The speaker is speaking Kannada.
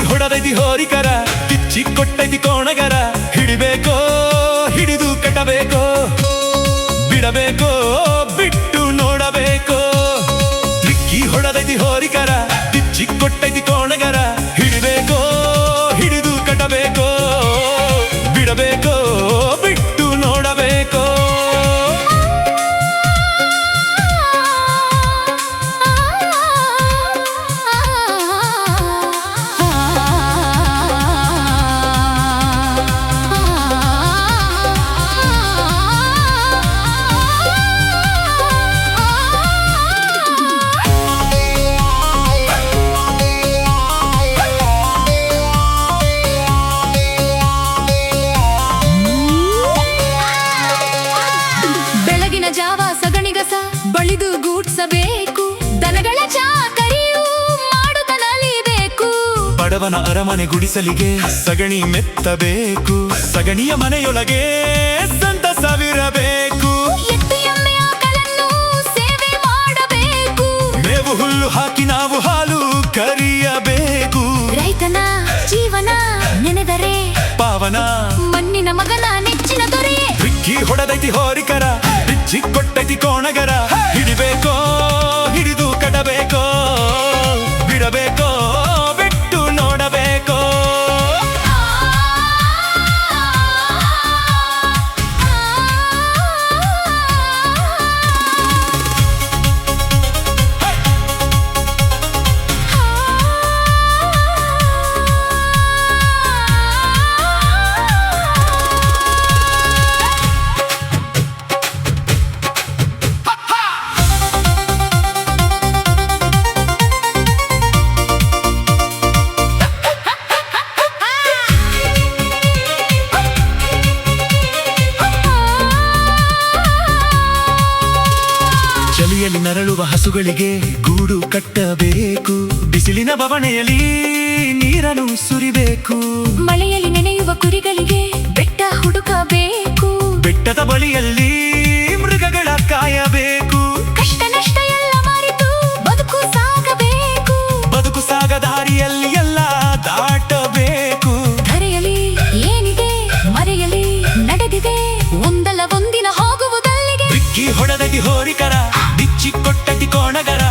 ಹೊಡೆದೈತಿ ಹೋರಿಕರ ಕಿಚ್ಚಿ ಕೊಟ್ಟೈತಿ ಕೋಣಗರ ಹಿಡಿಬೇಕೋ ಹಿಡಿದು ಕಟ್ಟಬೇಕೋ ಬಿಡಬೇಕೋ ಬಿಟ್ಟು ನೋಡಬೇಕೋ ಡಿಕ್ಕಿ ಹೊಡೆದೈತಿ ಹೋರಿಕರ ಕಿಚ್ಚಿ ಕೊಟ್ಟೈತಿ ಕೋಣಗರ ಹಿಡಿಬೇಕೋ ಹಿಡಿದು ಕಟ್ಟಬೇಕೋ ಬಿಡಬೇಕೋ ಬಿಟ್ಟು ನೋಡಬೇಕೋ ಜಾವ ಸಗಣಿಗಸ ಬಳಿದು ಗೂಡ್ಸಬೇಕು ದನಗಳ ಚಾಕರಿಯು ಮಾಡುತ್ತನಲಿಬೇಕು ಬಡವನ ಅರಮನೆ ಗುಡಿಸಲಿಗೆ ಸಗಣಿ ಮೆತ್ತಬೇಕು ಸಗಣಿಯ ಮನೆಯೊಳಗೆ ಸಂತಸವಿರಬೇಕು ಎತ್ತು ಎಮ್ಮೆಯ ಆಕಳನ್ನು ಸೇವೆ ಮಾಡಬೇಕು ಮೇವು ಹುಲ್ಲು ಹಾಕಿ ನಾವು ಹಾಲು ಕರಿಯಬೇಕು ರೈತನ ಜೀವನ ನೆನೆದರೆ ಪಾವನ ಮಣ್ಣಿನ ಮಗನ ನೆಚ್ಚಿನ ದೊರೆಯೇ ಡಿಕ್ಕಿ ಹೊಡೆದೈತಿ ಹೋರಿಕರ ಕಿಚ್ಚಿ ಕೊಟ್ಟೈತಿ ಕೋಣಗರ ಹಿಡಿಬೇಕೋ ಹಿಡಿದು ಕಟ್ಟಬೇಕೋ ಬಿಡಬೇಕೋ ಬಿಟ್ಟು ನೋಡಬೇಕೋ ಚಳಿಯಲ್ಲಿ ನರಳುವ ಹಸುಗಳಿಗೆ ಗೂಡು ಕಟ್ಟಬೇಕು ಬಿಸಿಲಿನ ಬವಣೆಯಲ್ಲಿ ನೀರನ್ನು ಸುರಿಬೇಕು ಮಳೆಯಲ್ಲಿ ನೆನೆಯುವ ಕುರಿಗಳಿಗೆ ಬೆಟ್ಟ ಹುಡುಕಬೇಕು ಬೆಟ್ಟದ ಬಳಿಯಲ್ಲಿ ಮೃಗಗಳ ಕಾಯಬೇಕು ಕಷ್ಟ ನಷ್ಟ ಎಲ್ಲ ಮರೆತು ಬದುಕು ಸಾಗಬೇಕು ಬದುಕು ಸಾಗದಾರಿಯಲ್ಲಿ ಎಲ್ಲ ದಾಟಬೇಕು ಧರೆಯಲ್ಲಿ ಏನಿದೆ ಮರೆಯಲಿ ನಡೆದಿದೆ ಒಂದಲ್ಲ ಒಂದಿನ ಹೋಗುವುದಲ್ಲಿಗೆ ಡಿಕ್ಕಿ ಹೊಡೆದೈತಿ ಹೋರಿಕರ ಡಿಚ್ಚಿ ಕೊಟ್ಟೈತಿ ಕೋಣಗರ